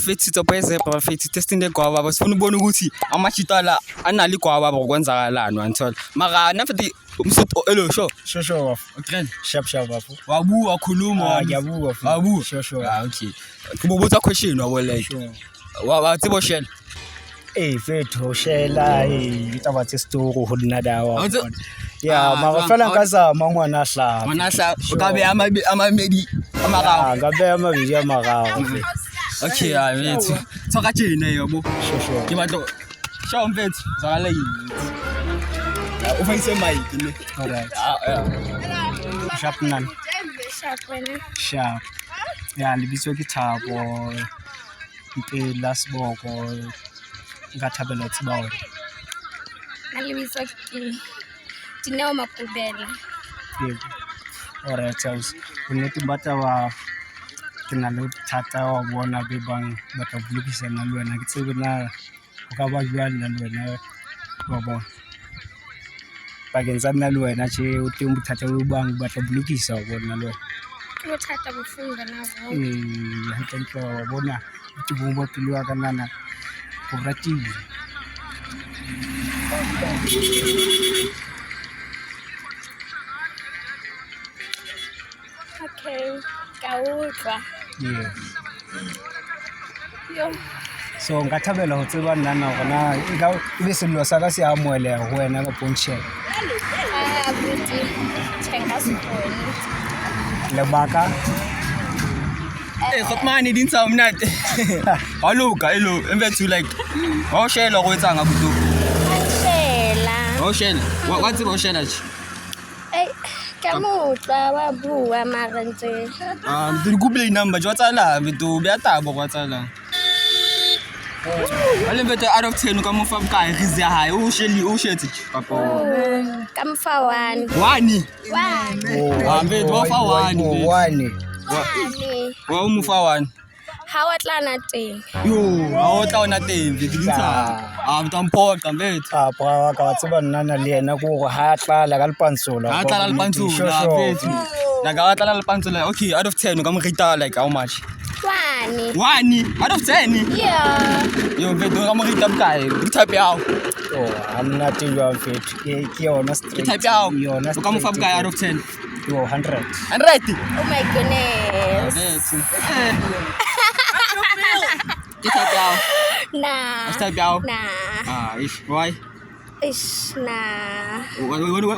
bafethi topeze bafethi testing egwaba basifuna ubona ukuthi amashito la anali igwaba bakwenzakalani wanthola mara nafuthi umsuto elo sho okay sharp bafu wabu wakhuluma yabu bafu wabu sure okay kubobotsa question wabo le wa tsebo shela fethu shela itaba tse story ho nna dawa ya mara fela nkazama ngwana hla ukabe amamedi amarawo ngabe amabili amarawo okay mfethu thoka tjena yabo sure ke batlo sho mfethu zakala yini ufayise mic ne alright sharp ya lebitso ke Thabo Mpela Seboko nka Thabela Tsibao na lebitso ke Dineo Makubela alright house nnete batla ba ke na le thata wa bona be bang ba ka bulukisana le wena ke tsebe na o ka ba jwa nna le wena wa bona bakeng nna le wena tje o teng bothata bo bang ba tla bulukisa wa bona le wena ke bothata bo funda nabo hantle wa bona ke bo ba pelo ka nana go ratile okay kautwa yes yo so nka thabela ho tseba nna gona e ka be sello sa ka se amoele ho wena ka pontshe abuti thenga sipone lebaka khotmani dintsha umnate haluka elo emfethu like wawushela kwetsa ngabudu wawushela wathi wawushela nje kamutla wa bua marantse mdiri kubule number jwatsala mbidu byatabo kwatsala ale mfethu out of 10 kamufa bukayi rizi ya hayi ushethi papo kamfa 1 mfethu wafa 1 wa umufa 1 hawa tlana teng yo hawa tlana teng dintsha mtampoqa mfethu bra ka tseba nna le yena go ha tlala ka lepantsolo mfethu la tlala lepantsolo okay out of 10 ka mo rate like how much 1 out of 10 yeah yo mfethu ka mo rate bukayi type yao I'm not your mfethu ke yona straight type yao ka mo fa bukayi out of 10 yo 100 oh my goodness Get type yao nah type yao why nah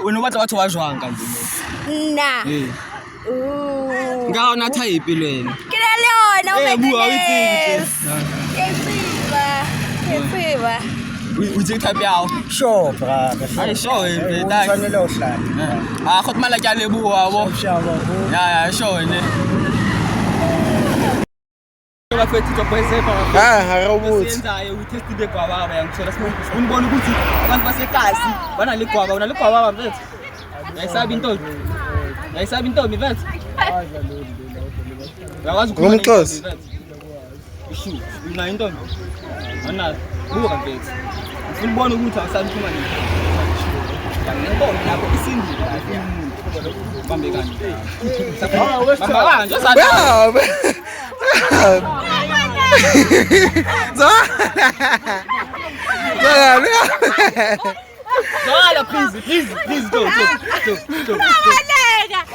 wena batla wa jwang ka nje nah nga ona type lena ke le yona oh my bua goodness we take type yao sure bra ai sure tshwanele o hlala khotmala ke a leboha bo ya sure ne bafethi topeze ha robot senzayo utestide gwababa yangithola unibona ukuthi abantu basekasi bana ligwaba una ligwaba mfethu yayisabi intombi mfethu yawazi ngumxhosi ishu una intombi ana buka mfethu unibona ukuthi awusabi kuma nini intombi lapho isindile bambe kani bamba nje sana Zala please go.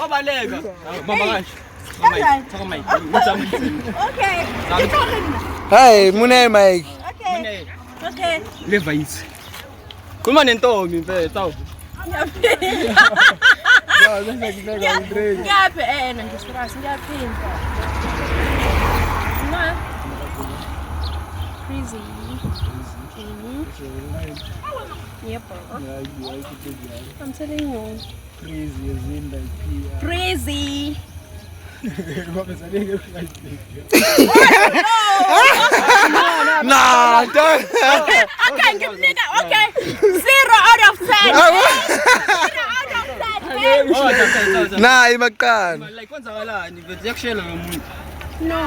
Wabaleka. Bamba kanje. Mama. okay hey mune Mike okay Leva isso. Kuma nentombi mfethu. Ngaphi ngisirasi ngiyaphinda ma crazy yep I'm telling you crazy nah don't okay give me that okay 0 out of 10 nah imaqala Like kwenzakalani mfethu yakushela nomuntu no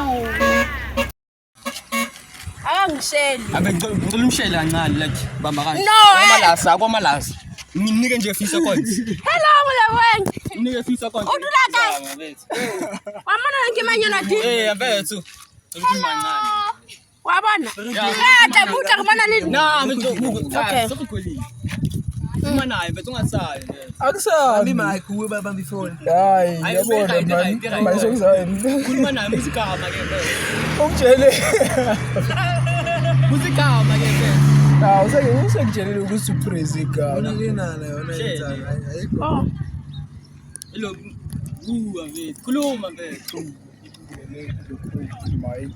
angisheli abe ngicela umshele kancane like bamba kanje No, kwamalasa nginike nje 5 seconds hello mleweng nginike 5 seconds udula kahle wamana ngimanyana di mfethu ukhuluma kancane wabona buta kumana nini Na, mtu Okay. Uma naye mfethu ungasayi. Akusabi mike kuba bambi phone. Hayi, yabona man. Mayisongizayini. Khuluma naye musikama ke mfethu. Ungitshele. Musikama ke mfethu. Hawu usengitshelile ukuthi upraise igama. Yona kenana yona ithanga. oh Lo kuwa mfethu. Khuluma mfethu. Mike.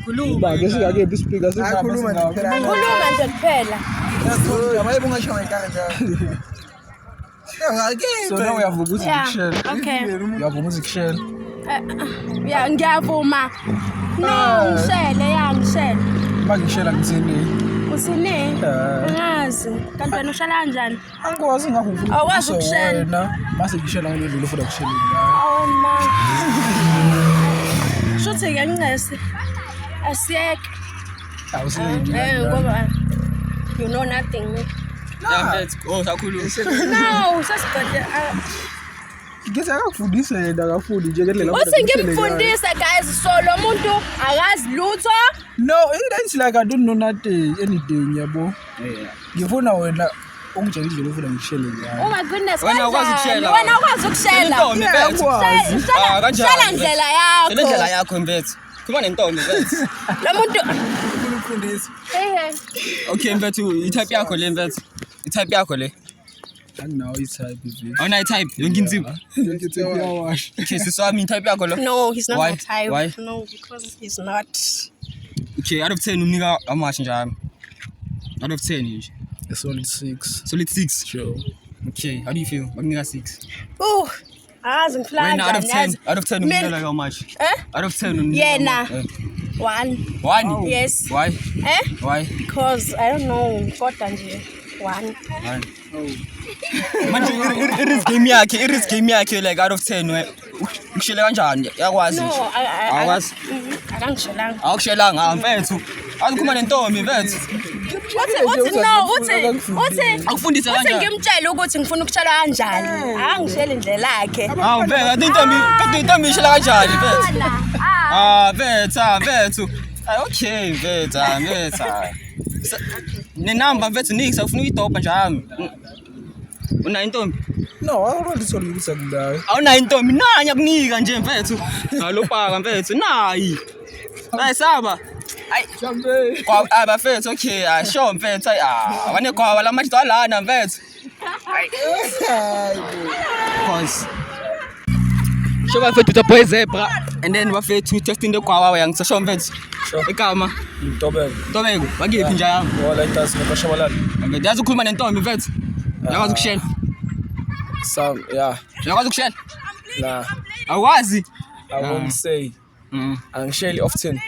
Khuluma. Ba ke singake speaker Akhuluma nje phela. khuluma nje kuphela Yabo ungasho kanjalo. So now uyavuma ukuthi yeah ngikushare. okay Uyavuma ukuthi ngikushare. yeah ngiyavuma no ngishele Mangishela ngithini? usini Yeah. angazi kanti wena ushala kanjani Angikwazi ngakho ngifuna. Awukwazi ukushare. Wena mase ngishela ngilindile ufuna kushela. oh man shothi ngiyancese asiyeke Awusilindi. ngoba you know nothing Ya mfethu. Oh, sakhuluma. no sasiqede Ngithi akakufundise yena akafundi nje ngendlela. uthi ngimfundise guys so lo muntu akazi lutho No, it's like I don't know nothing anything yabo. Ngifuna wena ungitshela indlela ufuna ngishele ngayo. oh my goodness Wena ukwazi ukushela. wena ukwazi ukushela Intombi mfethu. Ah, kanjani? shela ndlela yakho Shela indlela yakho mfethu. Khuluma nentombi mfethu. lo muntu Ufuna ukufundisa. hey Okay mfethu, i-type yakho le mfethu. I-type yakho le. Anginawo i-type ivi. Awuna i-type yonke insimbi. Ngithi uyawash. Okay, siswami i-type yakho lo. no he's not Why? my type Why? no because he's not Okay, out of 10 unika amashi njalo. Out of 10 nje. A solid 6. Solid 6. Sure. Okay, how do you feel? Bakunika 6. azi Wena out of ngiflanja 10, out of 10 unika like how much? Out of 10 unika. Yena. how much? 1 1. yes Why? Why? because I don't know kodwa nje 1 Why? Manje i-risk game yakhe like out of 10 we. Ukushela kanjani? Yakwazi no nje. akwazi akangishelanga Awukushelanga mfethu. Azikhuluma nentombi mfethu. uthi Akufundisa kanjani? ngimtshela ukuthi ngifuna ukutshala kanjani angishela indlela yakhe Hawu mfethu, intombi ishela kanjani mfethu? Mfethu. Okay, mfethu. Nenamba mfethu niksi ufuna uyidopa njalo. Una intombi? No, I already told you ukuthi akunayo. Awuna intombi nanya kunika nje mfethu. Ngalopaka mfethu nayi. Bayisaba. Ay, Jambe. kwa bafethu okay, sure mfethu. Abane kwa la mathi lana mfethu. Cause Sho bafethu to boy zebra and then bafethu testing the kwawa yangisho mfethu. Igama Ngitobeka. Ntobeko bakephi nje yami. Wala intasi ngokashabalala. Mfethu yazi ukukhuluma nentombi mfethu. Yakwazi ukushela. Some, yeah. Yakwazi ukushela. Nah. Awazi. I won't say. Angisheli often.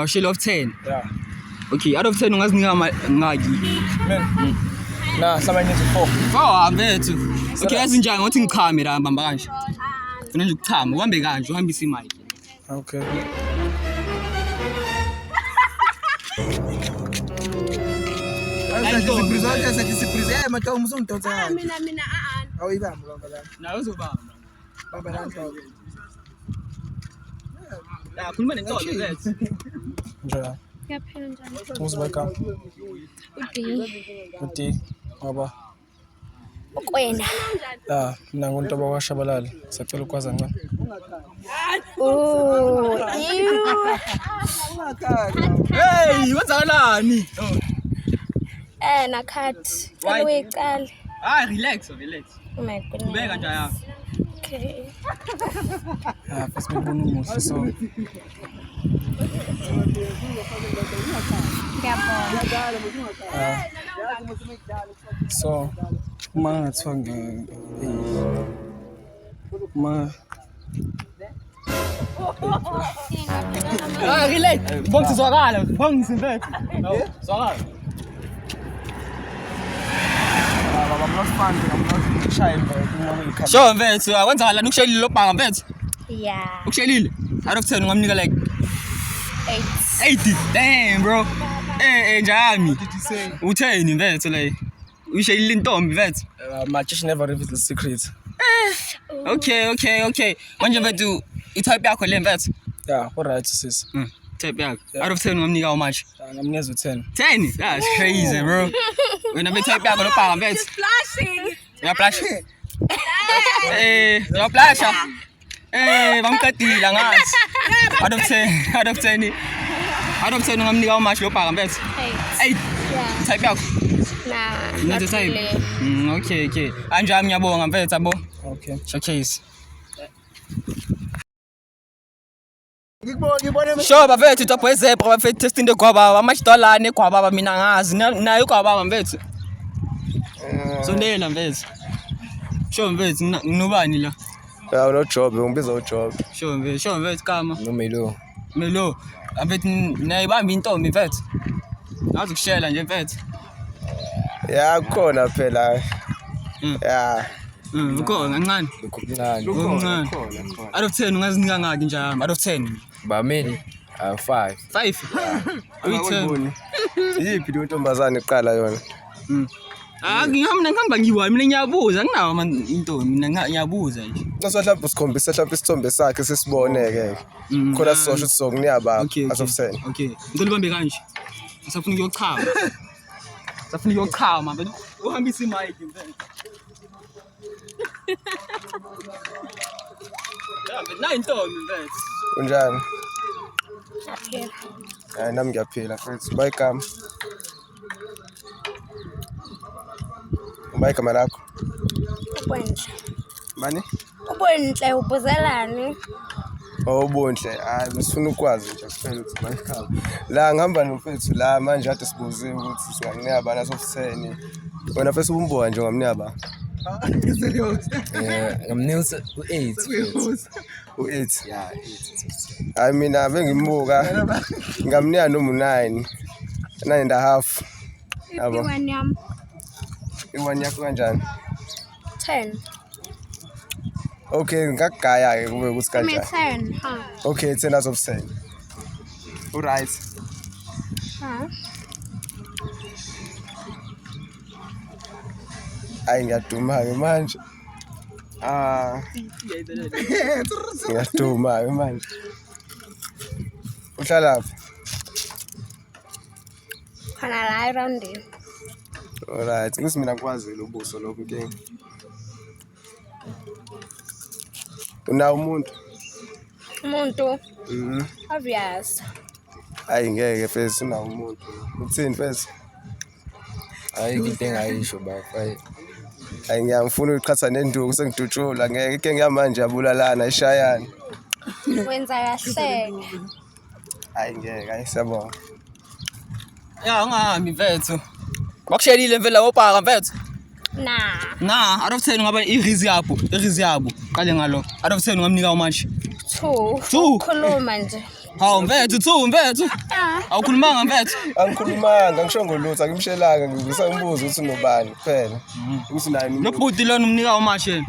Shell of 10. Yeah. Okay, out of 10 ungazinika ngaki. Man. Nah, some needs 4. Mfethu. Okay, yazi njani ngothi ngichame la mbamba kanje. Funa nje ukuchama, uhambe kanje, uhambisa imali. Okay. Surprise mata umuzongidonsa. mina Awuyibamba bamba la. Nawe uzobamba. Bamba la. La khuluma nentombi mfethu. Njalo. yaphela njani Uzibeka. uD Uthi ngoba kwena mina nguNtoba kwaShabalala. Sicela ukwazi ngani. oh Hey, wenzakalani? na card Why? uyicala Relax. oh my Ubeka goodness nje yami. okay Bese ngibona umuhle so. So uma ngathiwa Relax. Bongizwakala, mfethu. Zwakala. I'm not shy but Sure mfethu, akwenzakalani ukushelile lobhanga mfethu? yeah Ukushelile? Out of 10 ungamnika like 8 80. Damn bro. Njami. U10 mfethu like. Uyishelile intombi mfethu. my church never reveals the secret. Okay. Manje mfethu i-type yakho le mfethu. Yeah, all right sis. Type yakho. Out of 10 ungamnika how much? Ngamnikeza 10. 10? That's crazy, bro. Wena be-type yakho lobhaka mfethu. Flashing. Uyaplasha? Uyaplasha? Bamqedile ngathi. Out of 10. Out of 10. Out of 10 ungamnika how much lobhaka mfethu? 8. Yeah. Type yakho. Nah. Not the type. Okay. Anjami ngiyabonga mfethu abo. Okay. Showcase. Sure bafethu top wezebra bafethu testing the gwaba amashdola negwaba mina ngazi nayo gwaba mfethu. Sondela mfethu. Sure mfethu nginobani la? Ya unojob ngibiza ujob. Sure mfethu kama. Nomelo. Melo. Mfethu nayibamba intombi mfethu. Ngazi ukushela nje mfethu. Ya khona phela. Ya. Ukhona kancane. Ukhona. Out of 10 ungazinika ngaki njalo? Out of 10. Bamini 5. 5. Uyithoni? Yiphi le ntombazane iqala yona? Ngihamba ngiwa mina ngiyabuza nginawo intombi mina ngiyabuza nje. Mhlawumbe usikhombisa mhlawumbe isithombe sakhe sesiboneke. Khona sizosho ukuthi sokuniyaba out of 10. Okay. Ngicela ubambe kanje. Asafuna ukuyochama. Safuna ukuyochama mfethu. Uhambisa imic mfethu. Ya, mina intombi mfethu. Unjani? Okay. Hayi nami ngiyaphila mfethu. Bayigama. Bayigama lakho. Ubonhle. Mani? Ubonhle ubuzelani? Obonhle. Hayi besifuna ukwazi nje kuphela ukuthi bayigama. La ngihamba nomfethu la manje ade sibuze ukuthi singakunika bana soft 10. Wena mfethu ubumboka nje ngamnyaba. Ngamnisa u8 u8 yeah 8 hayi mina bengimbuka ngamnika noma 9 and a half yabo Iwani yami. iwani yakho kanjani 10. okay ngakugaya ke kube ukuthi Give me kanjani 10. okay 10 out of 10 alright hayi ngiyaduma ke manje ngiyaduma ke manje uhlala lapha Khona la around. alright ngisi mina ngikwazi lo buso lokho inkinga unawo umuntu Obvious. hayi ngeke pheze unawo umuntu uthini pheze ayikho into engayisho bafay hayi ngiyangifuna uqhatha nenduku sengidutshula ngeke ike ngiyamanje abulalana ishayana Wenza kahle. hayi ngeke ayisabona Ya ungahambi mfethu. Bakushelile mfela wobhaka mfethu. Nah. Out of 10 ngaba irizi yabo. Qale ngalo. Out of 10 ungamnika how much? 2. Khuluma nje. Hawu mfethu 2 mfethu. Awukhulumanga mfethu. angikhulumanga ngisho ngolutho angimshelanga ngibuza ukuthi unobani kuphela ukuthi nayo Lo bhuti lona umnika how much yena?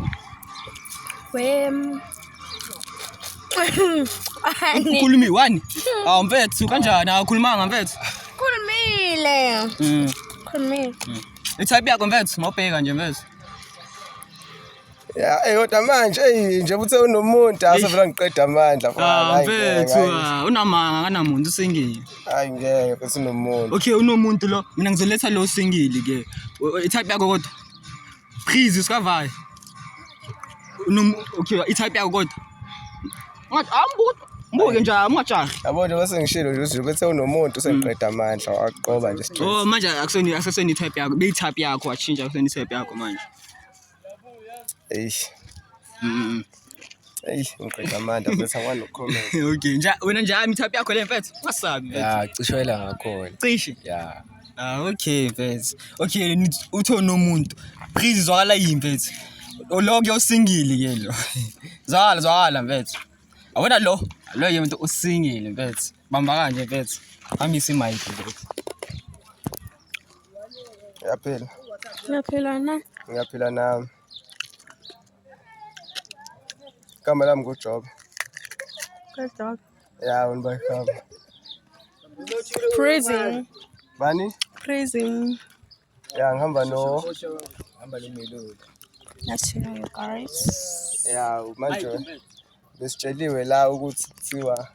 Ukhulumi 1. Hawu mfethu kanjani awukhulumanga mfethu? Khulumile. Khulumile. Itype yakho mfethu mawubheka nje mfethu. ya kodwa manje nje uthe unomuntu asevela ngiqeda amandla Mfethu unamanga kanamuntu usingile. hayi ngeke bese unomuntu Okay unomuntu lo mina ngizoletha lo singile ke. Itype yakho kodwa. Please usikavayo. Okay itype yakho kodwa. Ngathi ambuke nje ungajahi. yabona bese ngishilo nje ukuthi bethe unomuntu usengiqeda amandla waqoba nje straight Oh manje akuseni type yakho. Beyitype yakho washintsha akuseni type yakho manje. eish ngiqeda amandla bese angwana comment Okay wena nje type yakho le mfethu wasabi ya cishwela ngakhona cishe. ya Okay mfethu. Okay utho nomuntu. Please zwakala yini mfethu. Lo kuyosingile ke lo. Zwakala mfethu. Awona lo yena umuntu usingile mfethu. Bamba kanje mfethu. Hambisa imic mfethu. Ngiyaphila nami kama lami ngojob ya unibayikama Praising. bani ya ngihamba no hamba lemelodi That's you guys. ya manje besitsheliwe la ukuthi kuthiwa